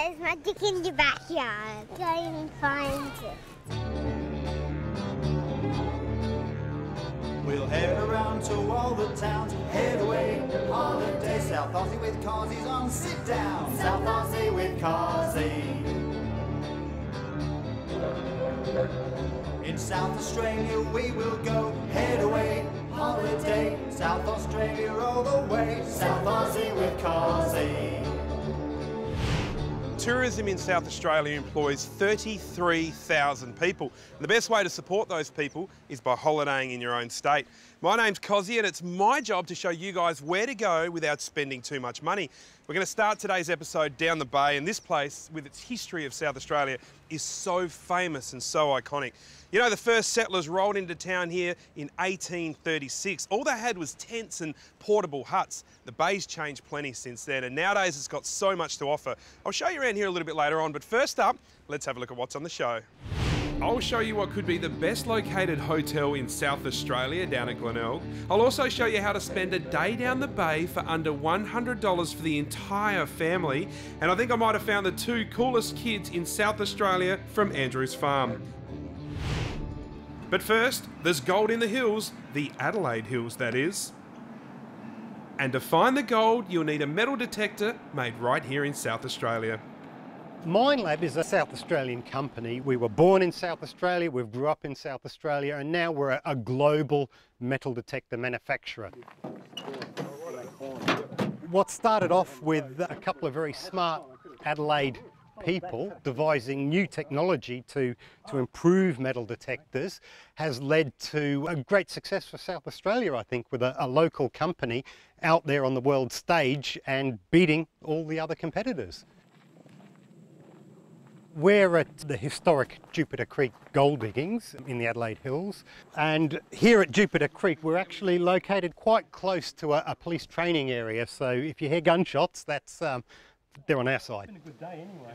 there's magic in the backyard. Go and find it. We'll head around to all the towns, head away, holiday. South Aussie with Cosi's on sit down. South Aussie with Cosi. In South Australia we will go, head away, holiday. South Australia all the way, South Aussie with Cosi. Tourism in South Australia employs 33,000 people. And the best way to support those people is by holidaying in your own state. My name's Cosi and it's my job to show you guys where to go without spending too much money. We're going to start today's episode down the bay, and this place, with its history of South Australia, is so famous and so iconic. You know, the first settlers rolled into town here in 1836. All they had was tents and portable huts. The bay's changed plenty since then, and nowadays it's got so much to offer. I'll show you around here a little bit later on, but first up, let's have a look at what's on the show. I'll show you what could be the best located hotel in South Australia down at Glenelg. I'll also show you how to spend a day down the bay for under $100 for the entire family. And I think I might have found the two coolest kids in South Australia from Andrew's farm. But first, there's gold in the hills, the Adelaide Hills that is. And to find the gold, you'll need a metal detector made right here in South Australia. Minelab is a South Australian company. We were born in South Australia, we grew up in South Australia, and now we're a global metal detector manufacturer. What started off with a couple of very smart Adelaide people devising new technology to improve metal detectors has led to a great success for South Australia, I think, with a local company out there on the world stage and beating all the other competitors. We're at the historic Jupiter Creek gold diggings in the Adelaide Hills, and here at Jupiter Creek we're actually located quite close to a police training area, so if you hear gunshots, that's they're on our side. It's been a good day anyway.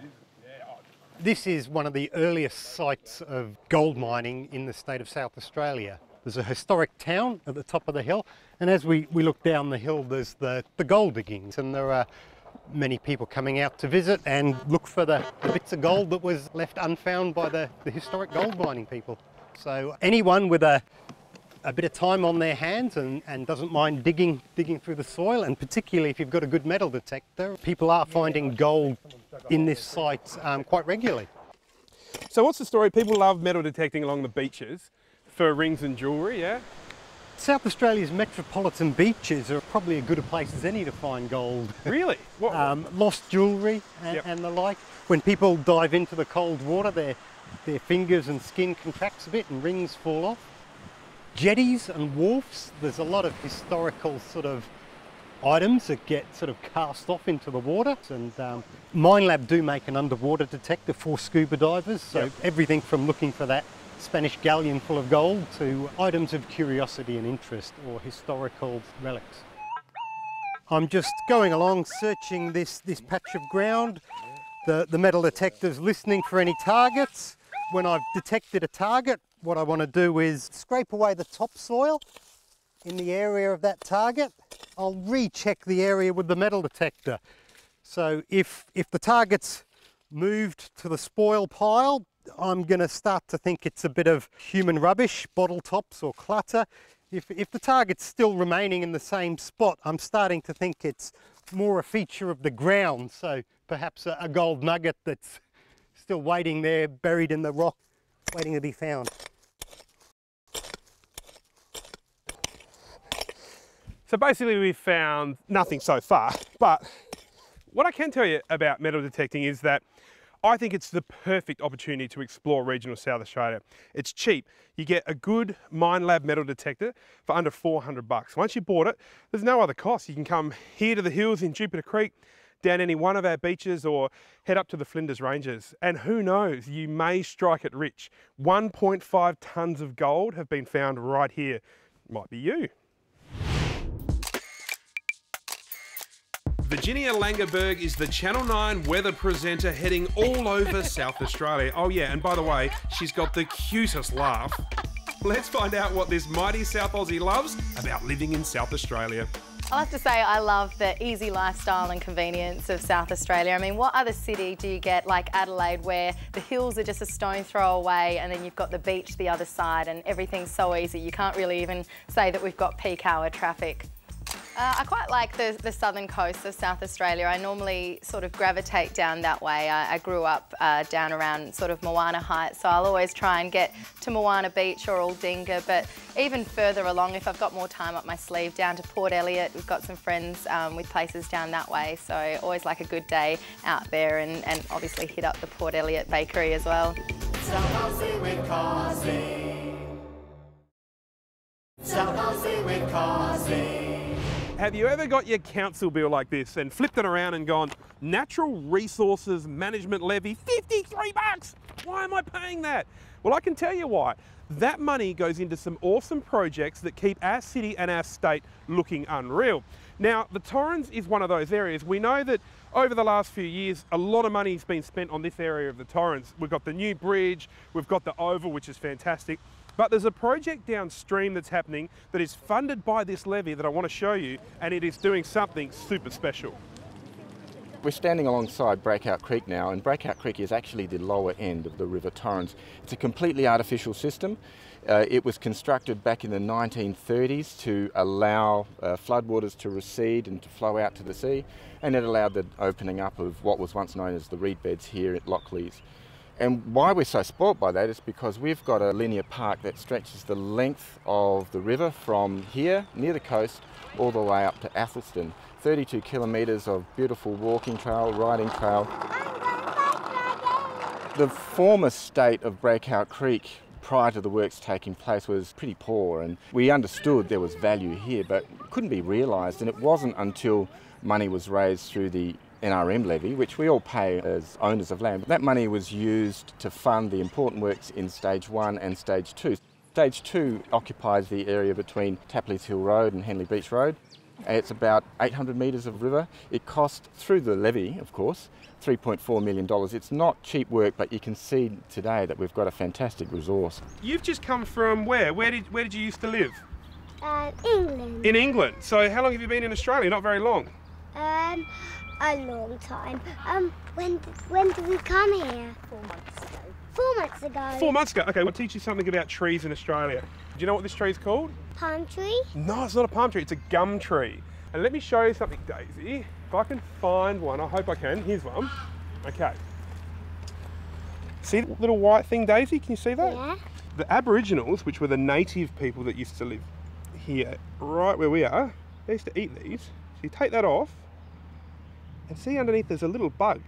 This is one of the earliest sites of gold mining in the state of South Australia. There's a historic town at the top of the hill, and as we look down the hill there's the gold diggings, and there are many people coming out to visit and look for the bits of gold that was left unfound by the historic gold mining people. So anyone with a bit of time on their hands and doesn't mind digging through the soil, and particularly if you've got a good metal detector, people are finding gold in this site quite regularly. So what's the story? People love metal detecting along the beaches for rings and jewellery, yeah? South Australia's metropolitan beaches are probably as good a place as any to find gold. Really? Lost jewellery and the like. When people dive into the cold water, their fingers and skin contracts a bit and rings fall off. Jetties and wharfs, there's a lot of historical sort of items that get sort of cast off into the water, and Minelab do make an underwater detector for scuba divers, so everything from looking for that Spanish galleon full of gold to items of curiosity and interest or historical relics. I'm just going along searching this patch of ground. The metal detector's listening for any targets. When I've detected a target, what I want to do is scrape away the topsoil in the area of that target. I'll recheck the area with the metal detector. So if the target's moved to the spoil pile, I'm going to start to think it's a bit of human rubbish, bottle tops or clutter. If the target's still remaining in the same spot, I'm starting to think it's more a feature of the ground, so perhaps a gold nugget that's still waiting there, buried in the rock, waiting to be found. So basically we've found nothing so far, but what I can tell you about metal detecting is that I think it's the perfect opportunity to explore regional South Australia. It's cheap. You get a good Minelab metal detector for under $400. Once you bought it, there's no other cost. You can come here to the hills in Jupiter Creek, down any one of our beaches, or head up to the Flinders Ranges. And who knows, you may strike it rich. 1.5 tonnes of gold have been found right here. Might be you. Virginia Langerberg is the Channel 9 weather presenter heading all over South Australia. Oh yeah, and by the way, she's got the cutest laugh. Let's find out what this mighty South Aussie loves about living in South Australia. I'll have to say I love the easy lifestyle and convenience of South Australia. I mean, what other city do you get like Adelaide where the hills are just a stone throw away and then you've got the beach the other side and everything's so easy? You can't really even say that we've got peak hour traffic. I quite like the southern coast of South Australia. I normally sort of gravitate down that way. I grew up down around sort of Moana Heights, so I'll always try and get to Moana Beach or Aldinga, but even further along, if I've got more time up my sleeve, down to Port Elliot. We've got some friends with places down that way, so always like a good day out there and obviously hit up the Port Elliot bakery as well. South Aussie with Cosi. South Aussie with Cosi. Have you ever got your council bill like this and flipped it around and gone, Natural Resources Management Levy, 53 bucks? Why am I paying that? Well, I can tell you why. That money goes into some awesome projects that keep our city and our state looking unreal. Now, the Torrens is one of those areas. We know that over the last few years, a lot of money's been spent on this area of the Torrens. We've got the new bridge, we've got the oval, which is fantastic. But there's a project downstream that's happening that is funded by this levy that I want to show you, and it is doing something super special. We're standing alongside Breakout Creek now, and Breakout Creek is actually the lower end of the River Torrens. It's a completely artificial system. It was constructed back in the 1930s to allow floodwaters to recede and to flow out to the sea, and it allowed the opening up of what was once known as the reed beds here at Lockleys. And why we're so spoilt by that is because we've got a linear park that stretches the length of the river from here, near the coast, all the way up to Athelston. 32 kilometres of beautiful walking trail, riding trail. The former state of Breakout Creek prior to the works taking place was pretty poor, and we understood there was value here, but couldn't be realised, and it wasn't until money was raised through the NRM levy, which we all pay as owners of land. That money was used to fund the important works in Stage 1 and Stage 2. Stage 2 occupies the area between Tapleys Hill Road and Henley Beach Road. It's about 800 metres of river. It cost, through the levy, of course, $3.4 million. It's not cheap work, but you can see today that we've got a fantastic resource. You've just come from where? Where did you used to live? England. In England. So how long have you been in Australia? Not very long. A long time. When did we come here? 4 months ago. 4 months ago. 4 months ago. Okay, we'll teach you something about trees in Australia. Do you know what this tree is called? Palm tree? No, it's not a palm tree, it's a gum tree. And let me show you something, Daisy. If I can find one, I hope I can. Here's one. Okay. See the little white thing, Daisy? Can you see that? Yeah. The Aboriginals, which were the native people that used to live here, right where we are, they used to eat these. So you take that off, and see underneath there's a little bug.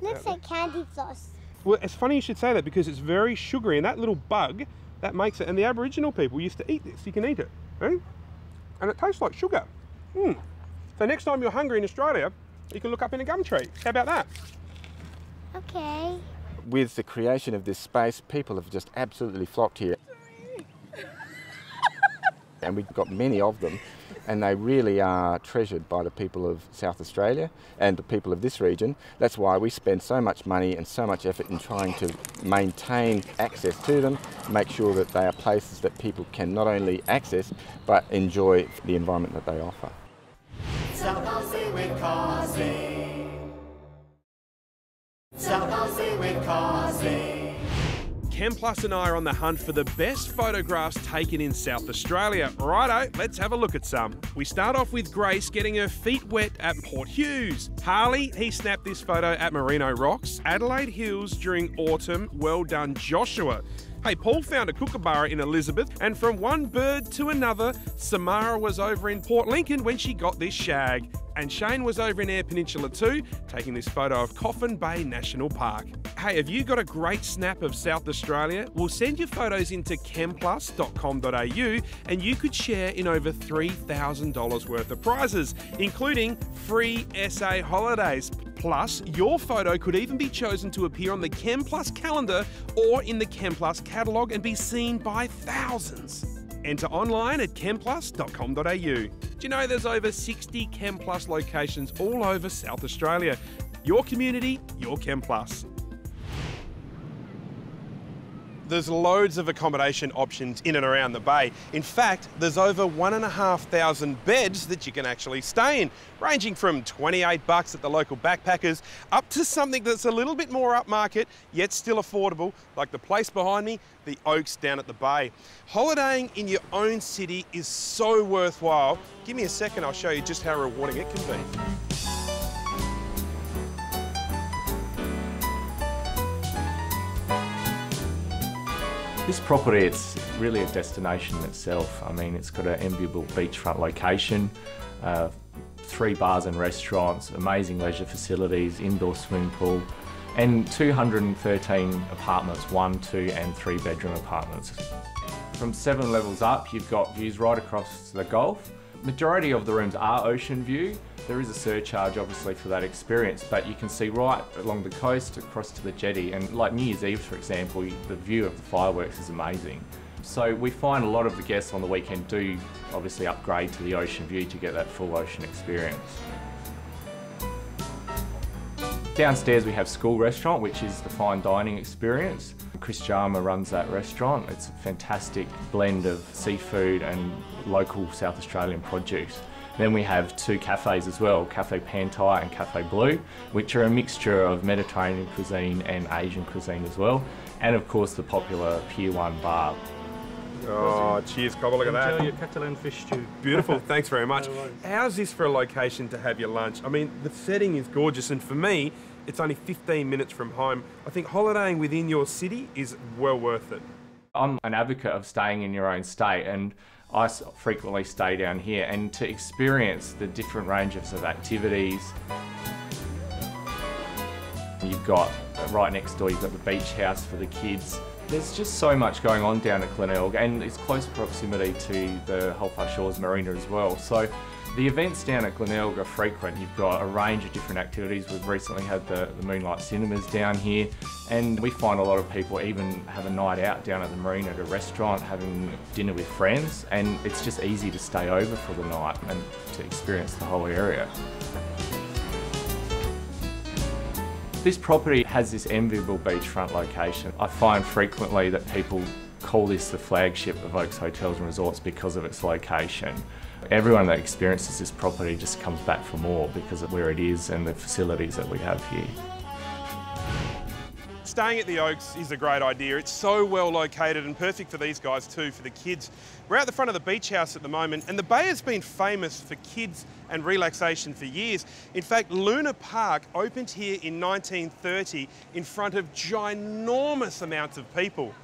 Looks like candy floss. Well, it's funny you should say that because it's very sugary, and that little bug, that makes it, and the Aboriginal people used to eat this. You can eat it, right? And it tastes like sugar. So next time you're hungry in Australia, you can look up in a gum tree. How about that? Okay. With the creation of this space, people have just absolutely flocked here. And we've got many of them, and they really are treasured by the people of South Australia and the people of this region. That's why we spend so much money and so much effort in trying to maintain access to them, make sure that they are places that people can not only access but enjoy the environment that they offer. South Aussie with Cosi. South Aussie with Cosi. Chem Plus and I are on the hunt for the best photographs taken in South Australia. Righto, let's have a look at some. We start off with Grace getting her feet wet at Port Hughes. Harley, he snapped this photo at Merino Rocks. Adelaide Hills during autumn. Well done, Joshua. Hey, Paul found a kookaburra in Elizabeth, and from one bird to another, Samara was over in Port Lincoln when she got this shag. And Shane was over in Eyre Peninsula too, taking this photo of Coffin Bay National Park. Hey, have you got a great snap of South Australia? Well, send your photos into chemplus.com.au and you could share in over $3,000 worth of prizes, including free SA holidays. Plus, your photo could even be chosen to appear on the Chem Plus calendar or in the Chem Plus catalogue and be seen by thousands. Enter online at chemplus.com.au. Do you know there's over 60 Chem Plus locations all over South Australia? Your community, your Chem Plus. there's loads of accommodation options in and around the bay. In fact, there's over 1,500 beds that you can actually stay in, ranging from $28 at the local backpackers up to something that's a little bit more upmarket, yet still affordable, like the place behind me, the Oaks down at the bay. Holidaying in your own city is so worthwhile. Give me a second, I'll show you just how rewarding it can be. This property, it's really a destination in itself. I mean, it's got an enviable beachfront location, 3 bars and restaurants, amazing leisure facilities, indoor swimming pool, and 213 apartments, 1, 2 and 3 bedroom apartments. From 7 levels up, you've got views right across the Gulf. Majority of the rooms are ocean view. There is a surcharge obviously for that experience, but you can see right along the coast across to the jetty, and like New Year's Eve for example, the view of the fireworks is amazing. So we find a lot of the guests on the weekend do obviously upgrade to the ocean view to get that full ocean experience. Downstairs we have School Restaurant, which is the fine dining experience. Chris Jarma runs that restaurant. It's a fantastic blend of seafood and local South Australian produce. Then we have 2 cafes as well, Cafe Pantai and Cafe Blue, which are a mixture of Mediterranean cuisine and Asian cuisine as well. And of course the popular Pier 1 bar. Oh, cheers, Cobble, look at that. Enjoy your Catalan fish stew. Beautiful, thanks very much. How's this for a location to have your lunch? I mean, the setting is gorgeous, and for me, it's only 15 minutes from home. I think holidaying within your city is well worth it. I'm an advocate of staying in your own state, and I frequently stay down here, and to experience the different ranges of activities. You've got, right next door, you've got the beach house for the kids. There's just so much going on down at Glenelg, and it's close proximity to the Holfar Shores Marina as well. So the events down at Glenelg are frequent. You've got a range of different activities. We've recently had the Moonlight Cinemas down here, and we find a lot of people even have a night out down at the marina at a restaurant, having dinner with friends, and it's just easy to stay over for the night and to experience the whole area. This property has this enviable beachfront location. I find frequently that people call this the flagship of Oaks Hotels and Resorts because of its location. Everyone that experiences this property just comes back for more because of where it is and the facilities that we have here. Staying at the Oaks is a great idea. It's so well located and perfect for these guys too, for the kids. We're out the front of the beach house at the moment, and the bay has been famous for kids and relaxation for years. In fact, Luna Park opened here in 1930 in front of ginormous amounts of people.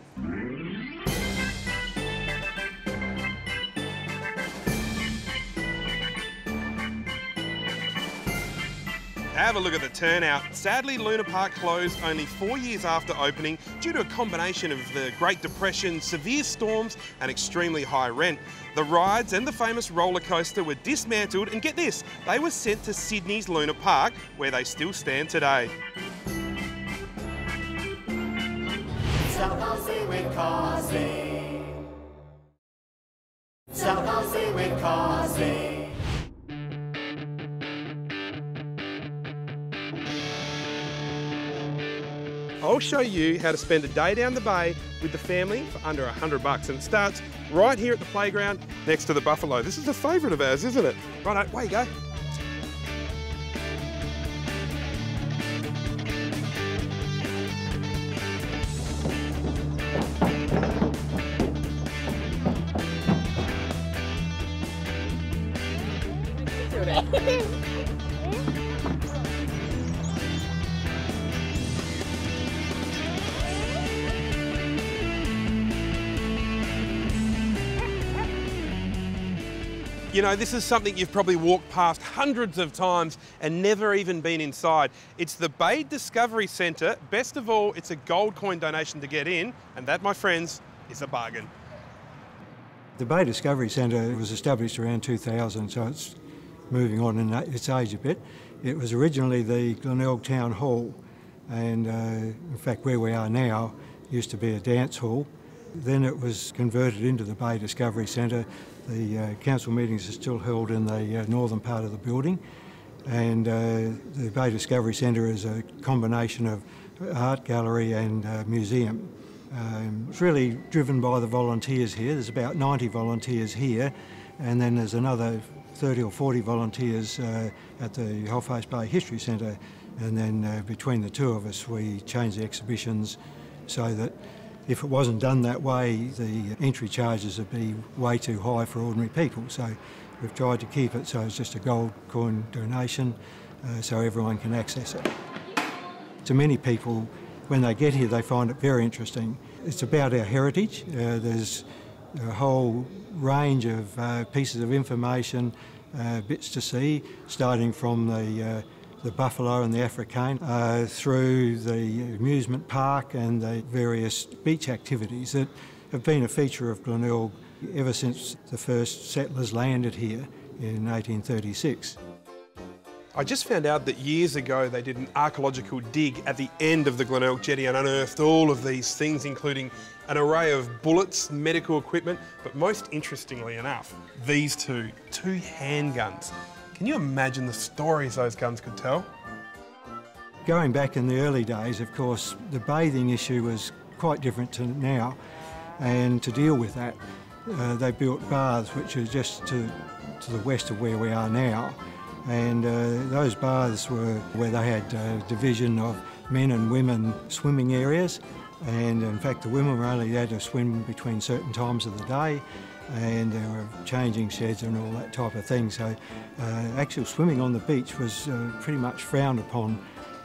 Have a look at the turnout. Sadly, Luna Park closed only 4 years after opening due to a combination of the Great Depression, severe storms and extremely high rent. The rides and the famous roller coaster were dismantled, and get this, they were sent to Sydney's Luna Park, where they still stand today. South Aussie with Cosi. South Aussie with Cosi. I'll show you how to spend a day down the bay with the family for under $100, and it starts right here at the playground next to the buffalo. This is a favourite of ours, isn't it? Righto, away you go. You know, this is something you've probably walked past hundreds of times and never even been inside. It's the Bay Discovery Centre. Best of all, it's a gold coin donation to get in, and that, my friends, is a bargain. The Bay Discovery Centre was established around 2000, so it's moving on in its age a bit. It was originally the Glenelg Town Hall, and in fact where we are now used to be a dance hall. Then it was converted into the Bay Discovery Centre. The council meetings are still held in the northern part of the building, and the Bay Discovery Centre is a combination of art gallery and museum. It's really driven by the volunteers here. There's about 90 volunteers here, and then there's another 30 or 40 volunteers at the Halifax Bay History Centre, and then between the two of us we change the exhibitions so that if it wasn't done that way, the entry charges would be way too high for ordinary people. So we've tried to keep it so it's just a gold coin donation so everyone can access it. To many people, when they get here, they find it very interesting. It's about our heritage. There's a whole range of pieces of information, bits to see, starting from the buffalo and the Africane, through the amusement park and the various beach activities that have been a feature of Glenelg ever since the first settlers landed here in 1836. I just found out that years ago they did an archaeological dig at the end of the Glenelg jetty and unearthed all of these things, including an array of bullets, medical equipment, but most interestingly enough, these two handguns. Can you imagine the stories those guns could tell? Going back in the early days, of course, the bathing issue was quite different to now, and to deal with that, they built baths which are just to the west of where we are now. And those baths were where they had division of men and women swimming areas, and in fact the women were only allowed to swim between certain times of the day, and there were changing sheds and all that type of thing. So actual swimming on the beach was pretty much frowned upon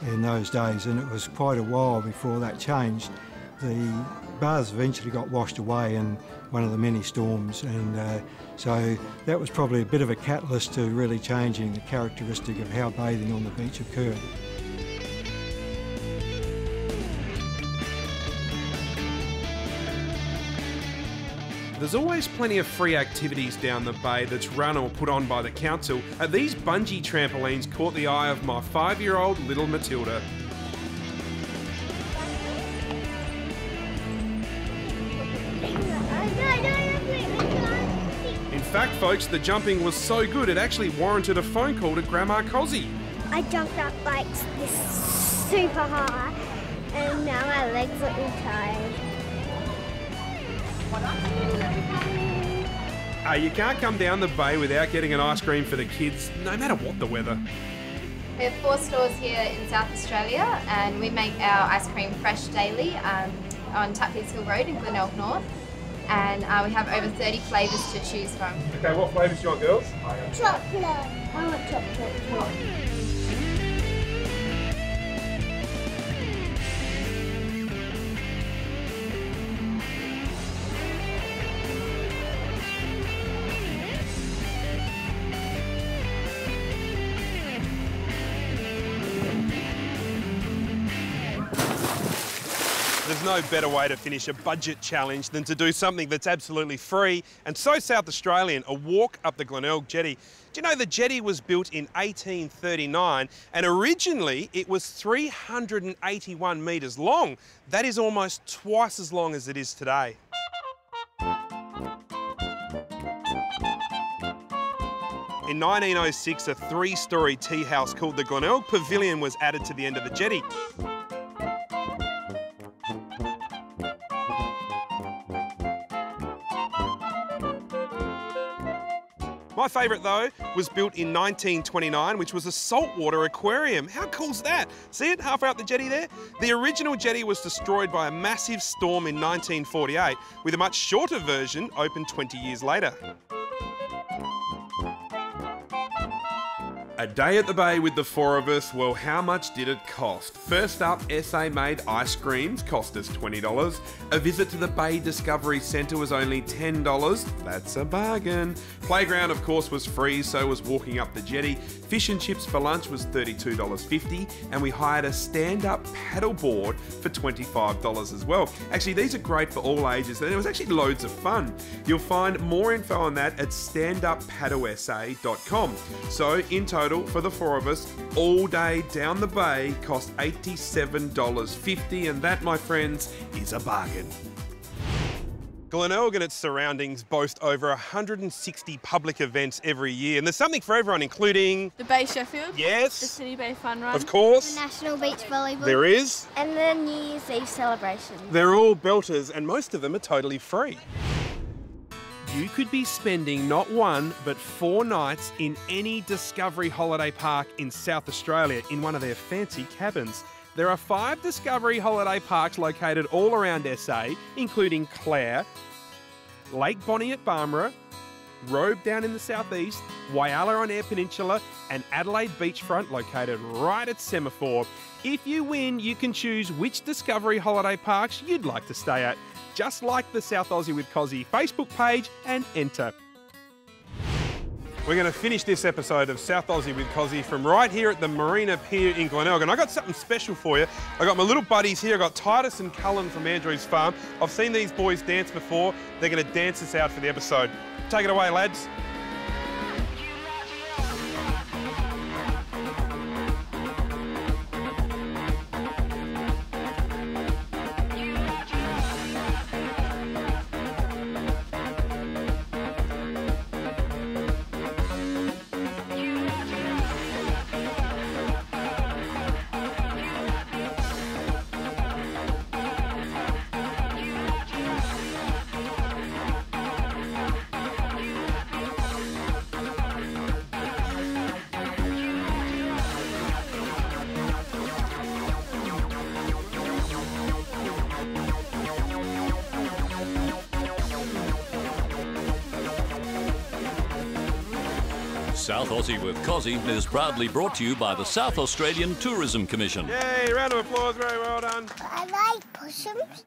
in those days, and it was quite a while before that changed. The baths eventually got washed away in one of the many storms, and so that was probably a bit of a catalyst to really changing the characteristic of how bathing on the beach occurred. There's always plenty of free activities down the bay that's run or put on by the council. These bungee trampolines caught the eye of my 5-year-old little Matilda. In fact, folks, the jumping was so good it actually warranted a phone call to Grandma Cosi. I jumped up like this super high, and now my legs are all tired. You can't come down the bay without getting an ice cream for the kids, no matter what the weather. We have 4 stores here in South Australia, and we make our ice cream fresh daily on Tapleys Hill Road in Glenelg North. And we have over 30 flavours to choose from. Okay, what flavours do you want, girls? Chocolate. I want chocolate. There's no better way to finish a budget challenge than to do something that's absolutely free and so South Australian, a walk up the Glenelg jetty. Do you know the jetty was built in 1839 and originally it was 381 metres long. That is almost twice as long as it is today. In 1906, a 3-storey tea house called the Glenelg Pavilion was added to the end of the jetty. My favourite though was built in 1929, which was a saltwater aquarium. How cool's that? See it halfway up the jetty there? The original jetty was destroyed by a massive storm in 1948, with a much shorter version opened 20 years later. A day at the bay with the 4 of us, well, how much did it cost? First up, SA-made ice creams cost us $20. A visit to the Bay Discovery Centre was only $10. That's a bargain. Playground, of course, was free, so was walking up the jetty. Fish and chips for lunch was $32.50, and we hired a stand-up paddleboard for $25 as well. Actually, these are great for all ages, and it was actually loads of fun. You'll find more info on that at standuppaddlesa.com. So, in total, for the 4 of us, all day down the bay cost $87.50, and that, my friends, is a bargain. Glenelg and its surroundings boast over 160 public events every year, and there's something for everyone, including... The Bay Sheffield. Yes. The City Bay Fun Run. Of course. The National Beach Volleyball. There is. And the New Year's Eve celebration. They're all belters, and most of them are totally free. You could be spending not 1, but 4 nights in any Discovery holiday park in South Australia in one of their fancy cabins. There are 5 Discovery holiday parks located all around SA, including Clare, Lake Bonnie at Barmera, Robe down in the southeast, Whyalla on Eyre Peninsula, and Adelaide Beachfront located right at Semaphore. If you win, you can choose which Discovery holiday parks you'd like to stay at. Just like the South Aussie with Cosi Facebook page and enter. We're going to finish this episode of South Aussie with Cosi from right here at the Marina Pier in Glenelg. And I got something special for you. I got my little buddies here. I got Titus and Cullen from Andrew's farm. I've seen these boys dance before. They're going to dance us out for the episode. Take it away, lads. South Aussie with Cosi is proudly brought to you by the South Australian Tourism Commission. Yay, round of applause, very well done. I like possums.